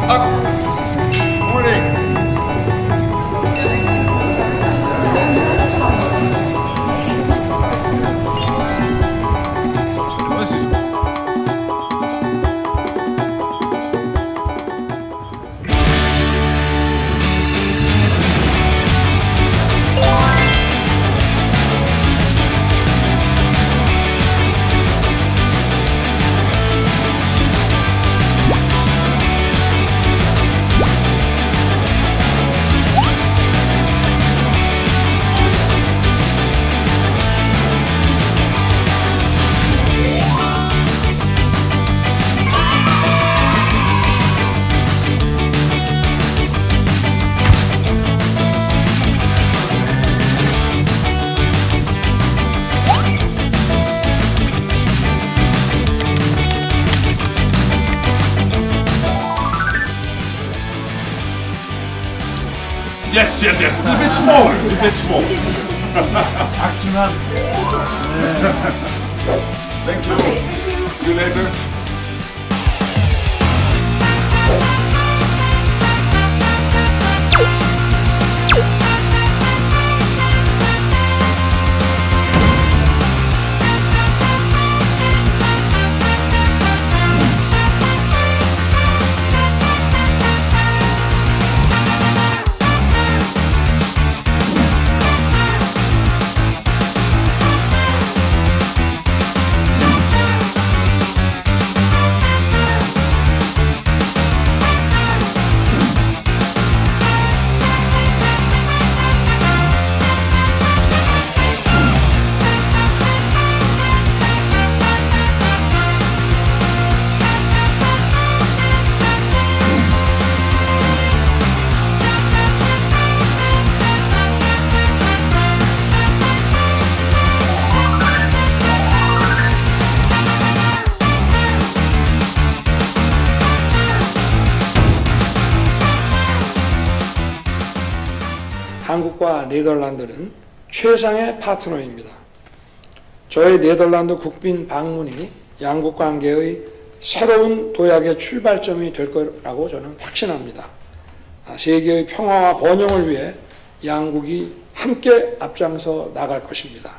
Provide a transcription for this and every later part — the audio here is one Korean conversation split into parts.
굿모닝. Yes. It's a bit small. 작지만. Thank you. See you later. 한국과 네덜란드는 최상의 파트너입니다. 저의 네덜란드 국빈 방문이 양국 관계의 새로운 도약의 출발점이 될 거라고 저는 확신합니다. 세계의 평화와 번영을 위해 양국이 함께 앞장서 나갈 것입니다.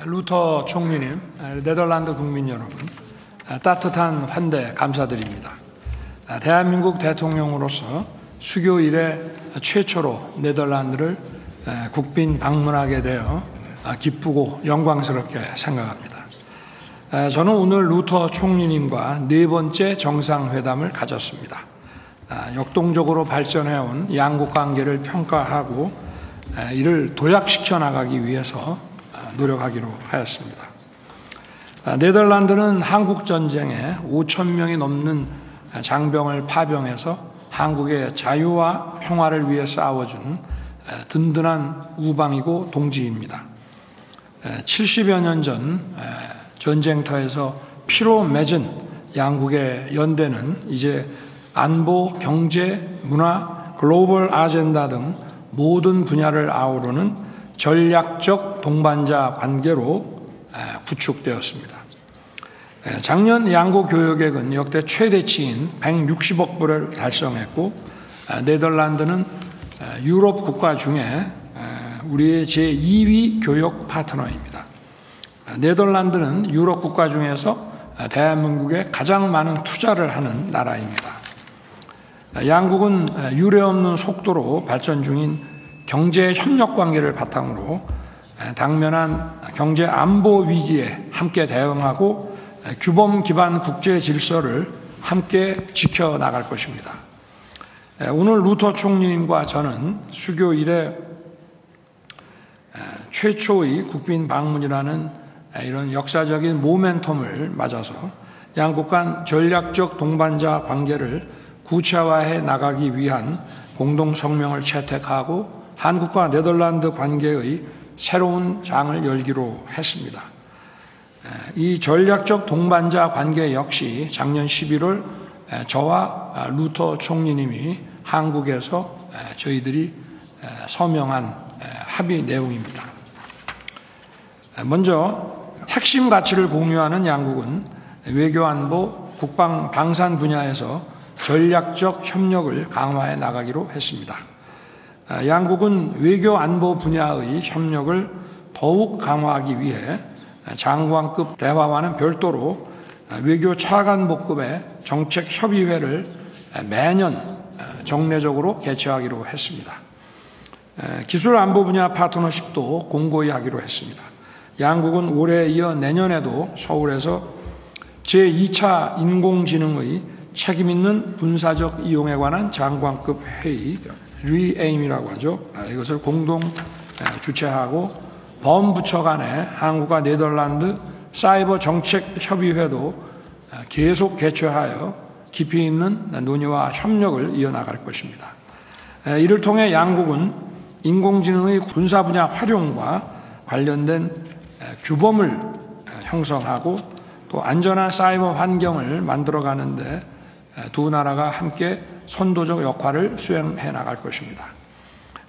루터 총리님, 네덜란드 국민 여러분, 따뜻한 환대 감사드립니다. 대한민국 대통령으로서 수교 이래 최초로 네덜란드를 국빈 방문하게 되어 기쁘고 영광스럽게 생각합니다. 저는 오늘 루터 총리님과 네 번째 정상회담을 가졌습니다. 역동적으로 발전해온 양국 관계를 평가하고 이를 도약시켜 나가기 위해서 노력하기로 하였습니다. 네덜란드는 한국전쟁에 5,000명이 넘는 장병을 파병해서 한국의 자유와 평화를 위해 싸워준 든든한 우방이고 동지입니다. 70여 년 전 전쟁터에서 피로 맺은 양국의 연대는 이제 안보, 경제, 문화, 글로벌 아젠다 등 모든 분야를 아우르는 전략적 동반자 관계로 구축되었습니다. 작년 양국 교역액은 역대 최대치인 160억 불을 달성했고 네덜란드는 유럽 국가 중에 우리의 제2위 교역 파트너입니다. 네덜란드는 유럽 국가 중에서 대한민국에 가장 많은 투자를 하는 나라입니다. 양국은 유례없는 속도로 발전 중인 경제 협력 관계를 바탕으로 당면한 경제 안보 위기에 함께 대응하고 규범 기반 국제 질서를 함께 지켜나갈 것입니다. 오늘 루터 총리님과 저는 수교 이래 최초의 국빈 방문이라는 이런 역사적인 모멘텀을 맞아서 양국 간 전략적 동반자 관계를 구체화해 나가기 위한 공동 성명을 채택하고 한국과 네덜란드 관계의 새로운 장을 열기로 했습니다. 이 전략적 동반자 관계 역시 작년 11월 저와 루터 총리님이 한국에서 저희들이 서명한 합의 내용입니다. 먼저 핵심 가치를 공유하는 양국은 외교안보, 국방, 방산 분야에서 전략적 협력을 강화해 나가기로 했습니다. 양국은 외교안보 분야의 협력을 더욱 강화하기 위해 장관급 대화와는 별도로 외교 차관복급의 정책협의회를 매년 정례적으로 개최하기로 했습니다. 기술안보 분야 파트너십도 공고히 하기로 했습니다. 양국은 올해에 이어 내년에도 서울에서 제2차 인공지능의 책임있는 군사적 이용에 관한 장관급 회의, 리에임이라고 하죠. 이것을 공동 주최하고 범부처 간의 한국과 네덜란드 사이버 정책 협의회도 계속 개최하여 깊이 있는 논의와 협력을 이어나갈 것입니다. 이를 통해 양국은 인공지능의 군사 분야 활용과 관련된 규범을 형성하고 또 안전한 사이버 환경을 만들어가는데 두 나라가 함께 선도적 역할을 수행해 나갈 것입니다.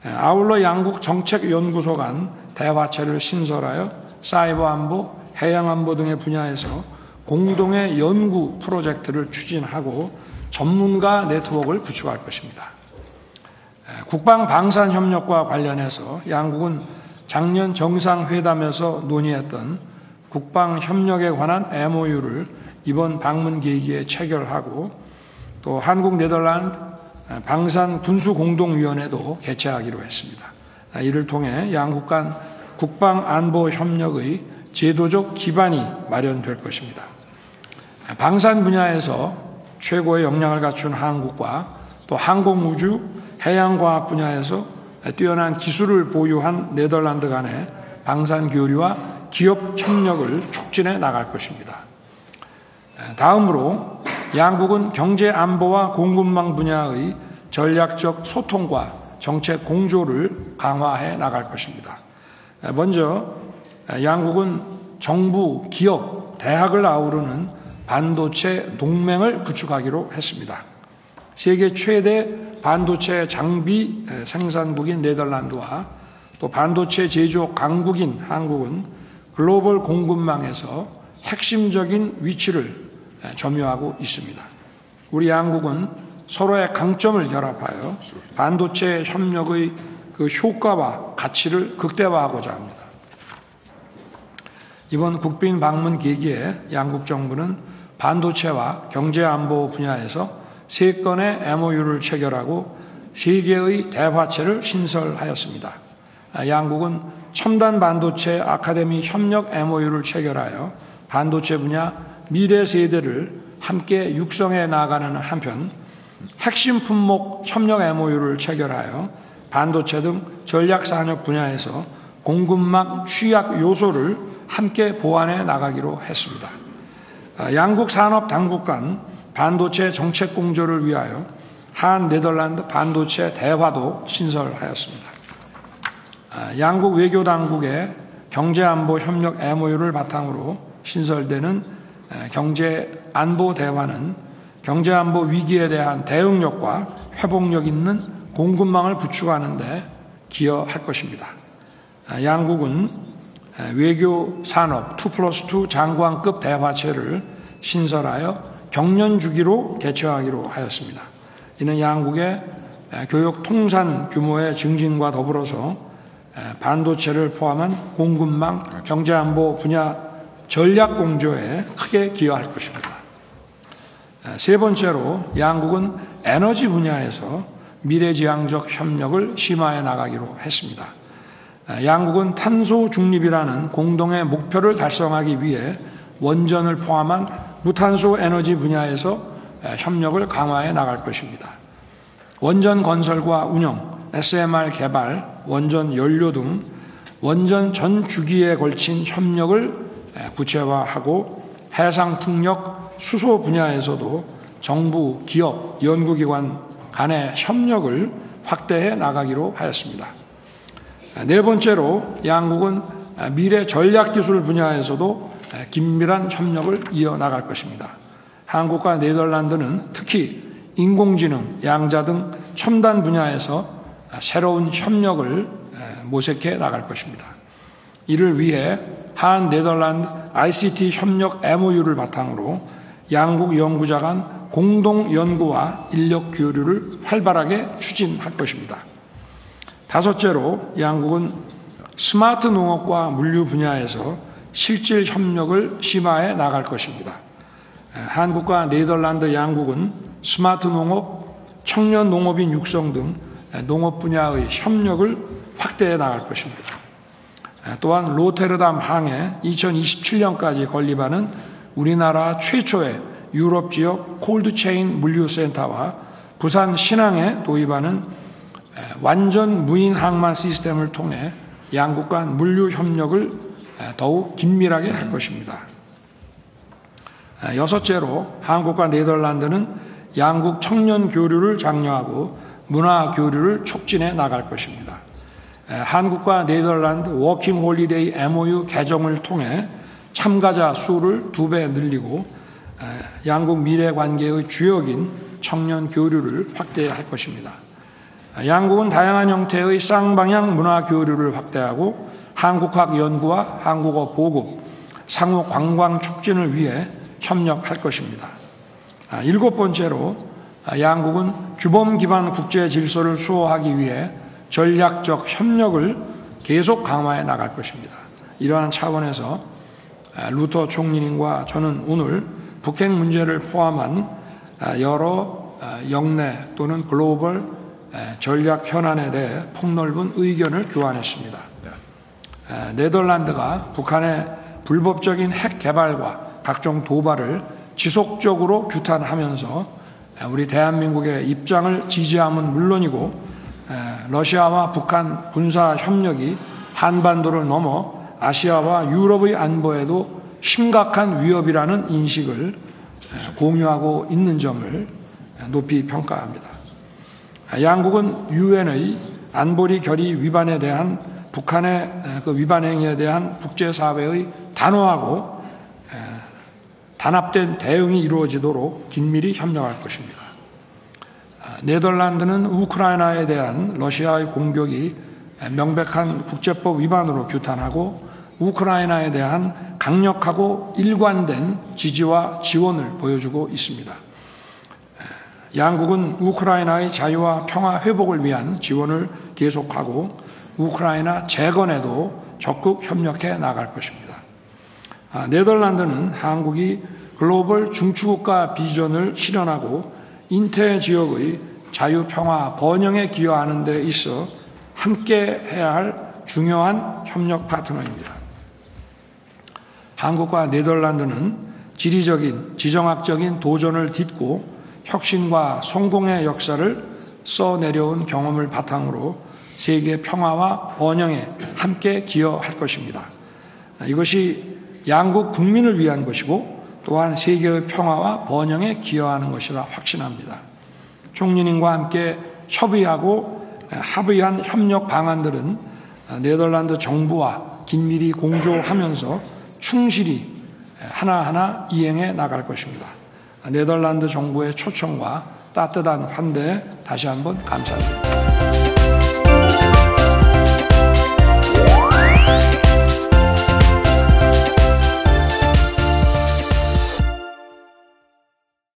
아울러 양국 정책연구소 간 대화체를 신설하여 사이버 안보, 해양 안보 등의 분야에서 공동의 연구 프로젝트를 추진하고 전문가 네트워크를 구축할 것입니다. 국방 방산 협력과 관련해서 양국은 작년 정상회담에서 논의했던 국방 협력에 관한 MOU를 이번 방문 계기에 체결하고 또 한국 네덜란드 방산 군수공동위원회도 개최하기로 했습니다. 이를 통해 양국 간 국방 안보 협력의 제도적 기반이 마련될 것입니다. 방산 분야에서 최고의 역량을 갖춘 한국과 또 항공우주, 해양과학 분야에서 뛰어난 기술을 보유한 네덜란드 간의 방산 교류와 기업 협력을 촉진해 나갈 것입니다. 다음으로 양국은 경제 안보와 공급망 분야의 전략적 소통과 정책 공조를 강화해 나갈 것입니다. 먼저 양국은 정부, 기업, 대학을 아우르는 반도체 동맹을 구축하기로 했습니다. 세계 최대 반도체 장비 생산국인 네덜란드와 또 반도체 제조업 강국인 한국은 글로벌 공급망에서 핵심적인 위치를 점유하고 있습니다. 우리 양국은 서로의 강점을 결합하여 반도체 협력의 그 효과와 가치를 극대화하고자 합니다. 이번 국빈 방문 계기에 양국 정부는 반도체와 경제안보 분야에서 3건의 MOU를 체결하고 3개의 대화체를 신설하였습니다. 양국은 첨단 반도체 아카데미 협력 MOU를 체결하여 반도체 분야 미래 세대를 함께 육성해 나가는 한편 핵심 품목 협력 MOU를 체결하여 반도체 등 전략산업 분야에서 공급망 취약 요소를 함께 보완해 나가기로 했습니다. 양국 산업 당국 간 반도체 정책 공조를 위하여 한 네덜란드 반도체 대화도 신설하였습니다. 양국 외교 당국의 경제안보 협력 MOU를 바탕으로 신설되는 경제안보 대화는 경제안보 위기에 대한 대응력과 회복력 있는 공급망을 구축하는 데 기여할 것입니다. 양국은 외교 산업 2+2 장관급 대화체를 신설하여 경년 주기로 개최하기로 하였습니다. 이는 양국의 교육 통산 규모의 증진과 더불어서 반도체를 포함한 공급망, 경제안보 분야 전략 공조에 크게 기여할 것입니다. 세 번째로 양국은 에너지 분야에서 미래지향적 협력을 심화해 나가기로 했습니다. 양국은 탄소 중립이라는 공동의 목표를 달성하기 위해 원전을 포함한 무탄소 에너지 분야에서 협력을 강화해 나갈 것입니다. 원전 건설과 운영, SMR 개발, 원전 연료 등 원전 전 주기에 걸친 협력을 구체화하고 해상 풍력, 수소 분야에서도 정부, 기업, 연구기관 간의 협력을 확대해 나가기로 하였습니다. 네 번째로 양국은 미래 전략기술 분야에서도 긴밀한 협력을 이어나갈 것입니다. 한국과 네덜란드는 특히 인공지능, 양자 등 첨단 분야에서 새로운 협력을 모색해 나갈 것입니다. 이를 위해 한 네덜란드 ICT 협력 MOU를 바탕으로 양국 연구자 간 공동 연구와 인력 교류를 활발하게 추진할 것입니다. 다섯째로 양국은 스마트 농업과 물류 분야에서 실질 협력을 심화해 나갈 것입니다. 한국과 네덜란드 양국은 스마트 농업, 청년 농업인 육성 등 농업 분야의 협력을 확대해 나갈 것입니다. 또한 로테르담 항에 2027년까지 건립하는 우리나라 최초의 유럽 지역 콜드체인 물류센터와 부산 신항에 도입하는 완전 무인 항만 시스템을 통해 양국 간 물류 협력을 더욱 긴밀하게 할 것입니다. 여섯째로 한국과 네덜란드는 양국 청년 교류를 장려하고 문화 교류를 촉진해 나갈 것입니다. 한국과 네덜란드 워킹 홀리데이 MOU 개정을 통해 참가자 수를 2배 늘리고 양국 미래 관계의 주역인 청년 교류를 확대할 것입니다. 양국은 다양한 형태의 쌍방향 문화 교류를 확대하고 한국학 연구와 한국어 보급, 상호 관광 촉진을 위해 협력할 것입니다. 일곱 번째로 양국은 규범 기반 국제 질서를 수호하기 위해 전략적 협력을 계속 강화해 나갈 것입니다. 이러한 차원에서 루터 총리님과 저는 오늘 북핵 문제를 포함한 여러 영내 또는 글로벌 전략 현안에 대해 폭넓은 의견을 교환했습니다. 네덜란드가 북한의 불법적인 핵 개발과 각종 도발을 지속적으로 규탄하면서 우리 대한민국의 입장을 지지함은 물론이고 러시아와 북한 군사 협력이 한반도를 넘어 아시아와 유럽의 안보에도 심각한 위협이라는 인식을 공유하고 있는 점을 높이 평가합니다. 양국은 유엔의 안보리 결의 위반에 대한 북한의 그 위반 행위에 대한 국제사회의 단호하고 단합된 대응이 이루어지도록 긴밀히 협력할 것입니다. 네덜란드는 우크라이나에 대한 러시아의 공격이 명백한 국제법 위반으로 규탄하고 우크라이나에 대한 강력하고 일관된 지지와 지원을 보여주고 있습니다. 양국은 우크라이나의 자유와 평화 회복을 위한 지원을 계속하고 우크라이나 재건에도 적극 협력해 나갈 것입니다. 네덜란드는 한국이 글로벌 중추국가 비전을 실현하고 인태 지역의 자유, 평화, 번영에 기여하는 데 있어 함께 해야 할 중요한 협력 파트너입니다. 한국과 네덜란드는 지리적인, 지정학적인 도전을 딛고 혁신과 성공의 역사를 써내려온 경험을 바탕으로 세계 평화와 번영에 함께 기여할 것입니다. 이것이 양국 국민을 위한 것이고 또한 세계의 평화와 번영에 기여하는 것이라 확신합니다. 총리님과 함께 협의하고 합의한 협력 방안들은 네덜란드 정부와 긴밀히 공조하면서 충실히 하나하나 이행해 나갈 것입니다. 네덜란드 정부의 초청과 따뜻한 환대에 다시 한번 감사드립니다.